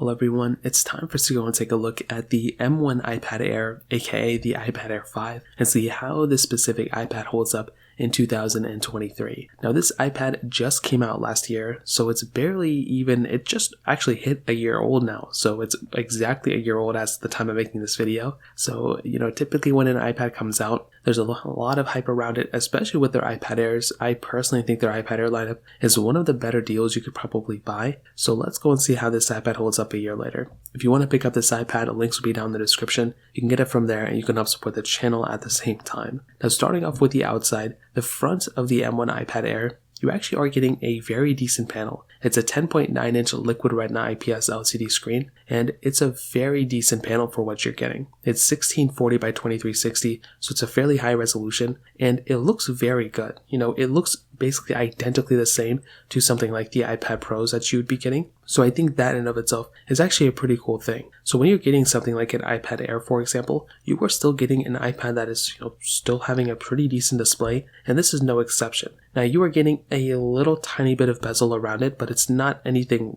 Hello everyone, it's time for us to go and take a look at the M1 iPad Air, aka the iPad Air 5, and see how this specific iPad holds up in 2023. Now this iPad just came out last year, so it's barely even, it just actually hit a year old now, so it's exactly a year old as the time of making this video. So, typically when an iPad comes out, there's a lot of hype around it, especially with their iPad Airs. I personally think their iPad Air lineup is one of the better deals you could probably buy. So let's go and see how this iPad holds up a year later. If you want to pick up this iPad, links will be down in the description. You can get it from there and you can help support the channel at the same time. Now starting off with the outside, the front of the M1 iPad Air, you actually are getting a very decent panel. It's a 10.9-inch Liquid Retina IPS LCD screen, and it's a very decent panel for what you're getting. It's 1640 by 2360, so it's a fairly high resolution, and it looks very good. It looks basically identically the same to something like the iPad Pros that you would be getting. So I think that in of itself is actually a pretty cool thing. So when you're getting something like an iPad Air, for example, you are still getting an iPad that is, still having a pretty decent display, and this is no exception. Now you are getting a little tiny bit of bezel around it, but it's not anything,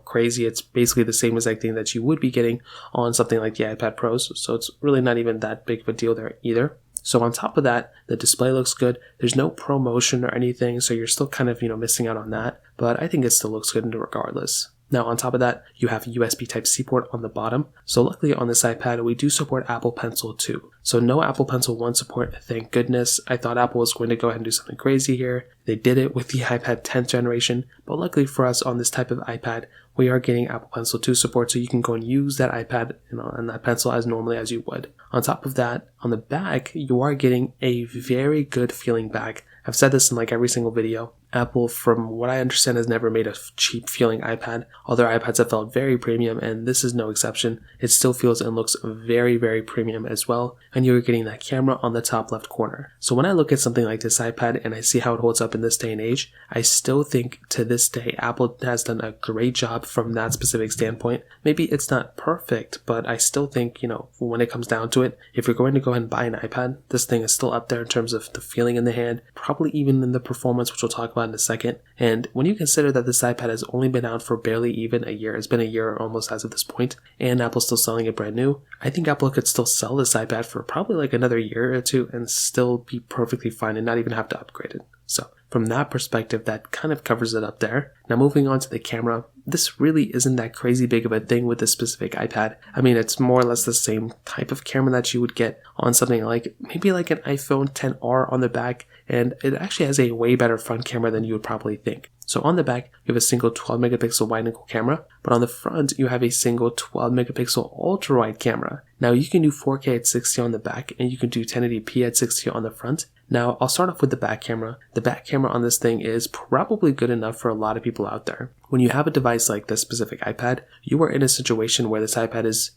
crazy. It's basically the same exact thing that you would be getting on something like the iPad Pros, so it's really not even that big of a deal there either. So on top of that, the display looks good. There's no ProMotion or anything, so you're still kind of, missing out on that, but I think it still looks good regardless. Now on top of that, you have a USB Type-C port on the bottom. So luckily on this iPad, we do support Apple Pencil 2. So no Apple Pencil 1 support, thank goodness. I thought Apple was going to go ahead and do something crazy here. They did it with the iPad 10th generation, but luckily for us on this type of iPad, we are getting Apple Pencil 2 support, so you can go and use that iPad and that pencil as normally as you would. On top of that, on the back, you are getting a very good feeling back. I've said this in every single video. Apple, from what I understand, has never made a cheap feeling iPad. Other iPads have felt very premium, and this is no exception. It still feels and looks very, very premium as well, and you're getting that camera on the top left corner. So when I look at something like this iPad and I see how it holds up in this day and age, I still think to this day Apple has done a great job from that specific standpoint. Maybe it's not perfect, but I still think, when it comes down to it, if you're going to go ahead and buy an iPad, this thing is still up there in terms of the feeling in the hand, probably even in the performance, which we'll talk about in a second. And when you consider that this iPad has only been out for barely even a year, it's been a year almost as of this point, and Apple's still selling it brand new, I think Apple could still sell this iPad for probably another year or two and still be perfectly fine and not even have to upgrade it. So from that perspective, that kind of covers it up there. Now moving on to the camera, this really isn't that crazy big of a thing with this specific iPad. I mean, it's more or less the same type of camera that you would get on something maybe an iPhone XR on the back, and it actually has a way better front camera than you would probably think. So on the back, you have a single 12 megapixel wide angle camera, but on the front, you have a single 12 megapixel ultra wide camera. Now you can do 4K at 60 on the back, and you can do 1080p at 60 on the front. Now I'll start off with the back camera. The back camera on this thing is probably good enough for a lot of people out there. When you have a device like this specific iPad, you are in a situation where this iPad is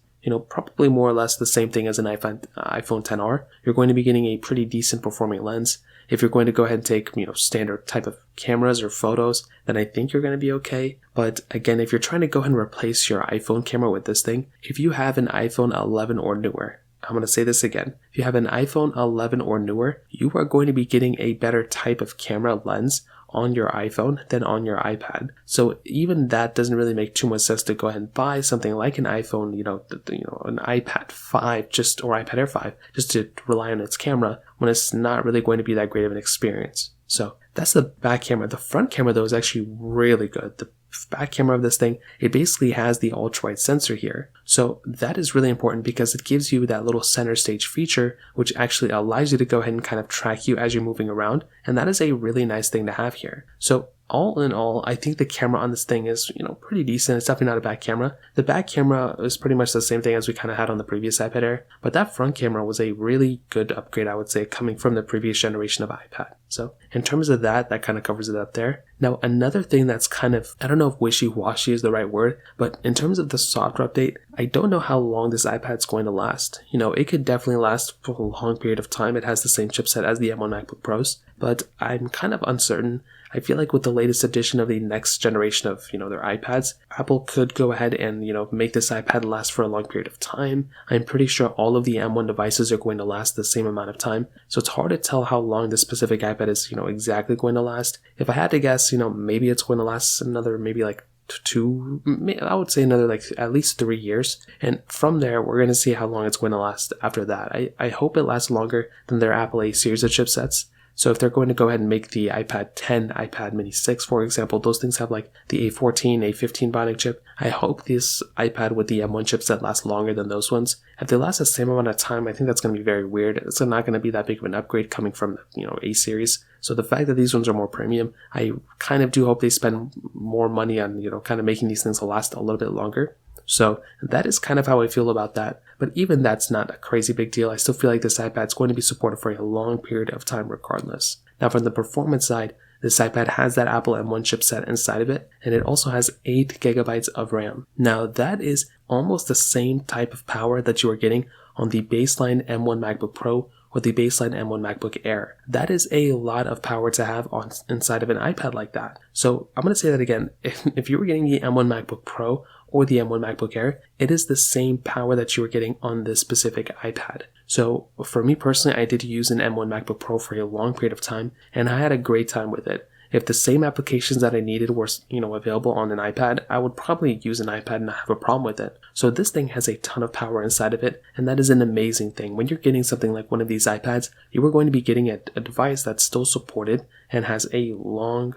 probably more or less the same thing as an iPhone XR. You're going to be getting a pretty decent performing lens. If you're going to go ahead and take, standard type of cameras or photos, then I think you're going to be okay. But again, if you're trying to go ahead and replace your iPhone camera with this thing, if you have an iPhone 11 or newer, I'm going to say this again. If you have an iPhone 11 or newer, you are going to be getting a better type of camera lens on your iPhone than on your iPad. So even that doesn't really make too much sense to go ahead and buy something like an iPhone, an iPad 5 or iPad Air 5 just to rely on its camera when it's not really going to be that great of an experience. So that's the back camera. The front camera though is actually really good. The back camera of this thing, it basically has the ultra wide sensor here. So that is really important because it gives you that little center stage feature, which actually allows you to go ahead and kind of track you as you're moving around. And that is a really nice thing to have here. So all in all, I think the camera on this thing is, pretty decent. It's definitely not a bad camera. The back camera is pretty much the same thing as we kind of had on the previous iPad Air, but that front camera was a really good upgrade, I would say, coming from the previous generation of iPad. So in terms of that kind of covers it up there. Now, another thing that's kind of, I don't know if wishy-washy is the right word, but in terms of the software update, I don't know how long this iPad's going to last. It could definitely last for a long period of time. It has the same chipset as the M1 MacBook Pros, but I'm kind of uncertain. I feel like with the latest edition of the next generation of, their iPads, Apple could go ahead and, make this iPad last for a long period of time. I'm pretty sure all of the M1 devices are going to last the same amount of time. So it's hard to tell how long this specific iPad is, exactly going to last. If I had to guess, maybe it's going to last another maybe I would say another like at least 3 years. And from there, we're going to see how long it's going to last after that. I hope it lasts longer than their Apple A series of chipsets. So if they're going to go ahead and make the iPad 10, iPad mini 6, for example, those things have like the A14, A15 Bionic chip. I hope this iPad with the M1 chipset lasts longer than those ones. If they last the same amount of time, I think that's going to be very weird. It's not going to be that big of an upgrade coming from, A series. So the fact that these ones are more premium, I kind of do hope they spend more money on, kind of making these things last a little bit longer. So that is kind of how I feel about that. But even that's not a crazy big deal. I still feel like this iPad is going to be supported for a long period of time regardless. Now from the performance side, this iPad has that Apple M1 chipset inside of it, and it also has 8 gigabytes of RAM. Now that is almost the same type of power that you are getting on the baseline M1 MacBook Pro or the baseline M1 MacBook Air. That is a lot of power to have inside of an iPad like that. So I'm going to say that again. If you were getting the M1 MacBook Pro or the M1 MacBook Air, it is the same power that you were getting on this specific iPad. So for me personally, I did use an M1 MacBook Pro for a long period of time, and I had a great time with it. If the same applications that I needed were, available on an iPad, I would probably use an iPad and not have a problem with it. So this thing has a ton of power inside of it, and that is an amazing thing. When you're getting something like one of these iPads, you are going to be getting a device that's still supported and has a long,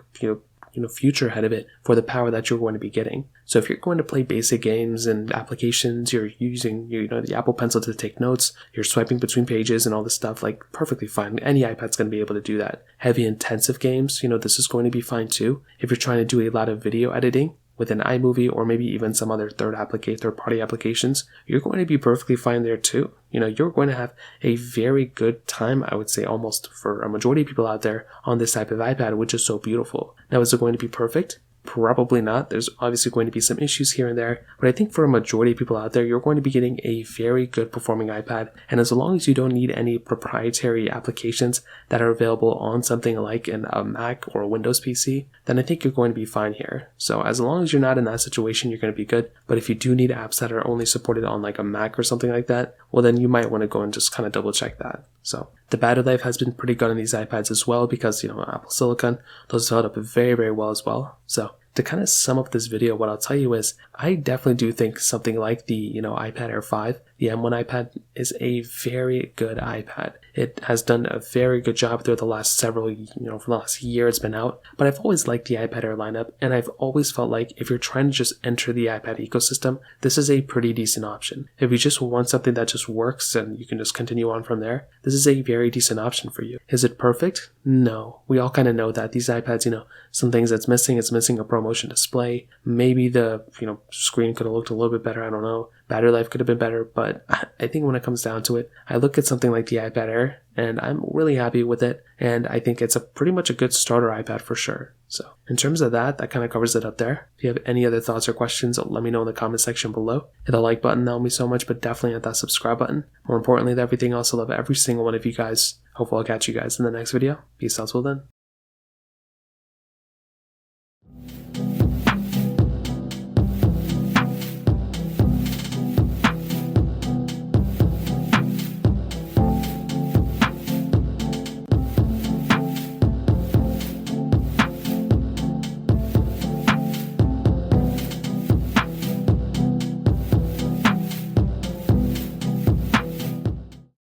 future ahead of it for the power that you're going to be getting. So if you're going to play basic games and applications, you're using, the Apple Pencil to take notes, you're swiping between pages and all this stuff, like perfectly fine. Any iPad's going to be able to do that. Heavy intensive games, this is going to be fine too. If you're trying to do a lot of video editing with an iMovie or maybe even some other third-party applications, you're going to be perfectly fine there too. You're going to have a very good time, I would say almost for a majority of people out there on this type of iPad, which is so beautiful. Now, is it going to be perfect? Probably not. There's obviously going to be some issues here and there, but I think for a majority of people out there, you're going to be getting a very good performing iPad. And as long as you don't need any proprietary applications that are available on something like a Mac or a Windows PC, then I think you're going to be fine here. So as long as you're not in that situation, you're going to be good. But if you do need apps that are only supported on like a Mac or something like that, well, then you might want to go and just kind of double check that. So the battery life has been pretty good on these iPads as well because, Apple Silicon, those held up very, very well as well. So to kind of sum up this video, what I'll tell you is I definitely do think something like the, iPad Air 5, the M1 iPad, is a very good iPad. It has done a very good job through the last several, for the last year it's been out. But I've always liked the iPad Air lineup, and I've always felt like if you're trying to just enter the iPad ecosystem, this is a pretty decent option. If you just want something that just works and you can just continue on from there, this is a very decent option for you. Is it perfect? No. We all kind of know that these iPads, some things it's missing a ProMotion display. Maybe the, screen could have looked a little bit better. I don't know. Battery life could have been better, but I think when it comes down to it, I look at something like the iPad Air and I'm really happy with it. And I think it's pretty much a good starter iPad for sure. So in terms of that kind of covers it up there. If you have any other thoughts or questions, let me know in the comment section below. Hit the like button, that will mean so much, but definitely hit that subscribe button. More importantly than everything else, I love every single one of you guys. Hopefully I'll catch you guys in the next video. Peace out till then.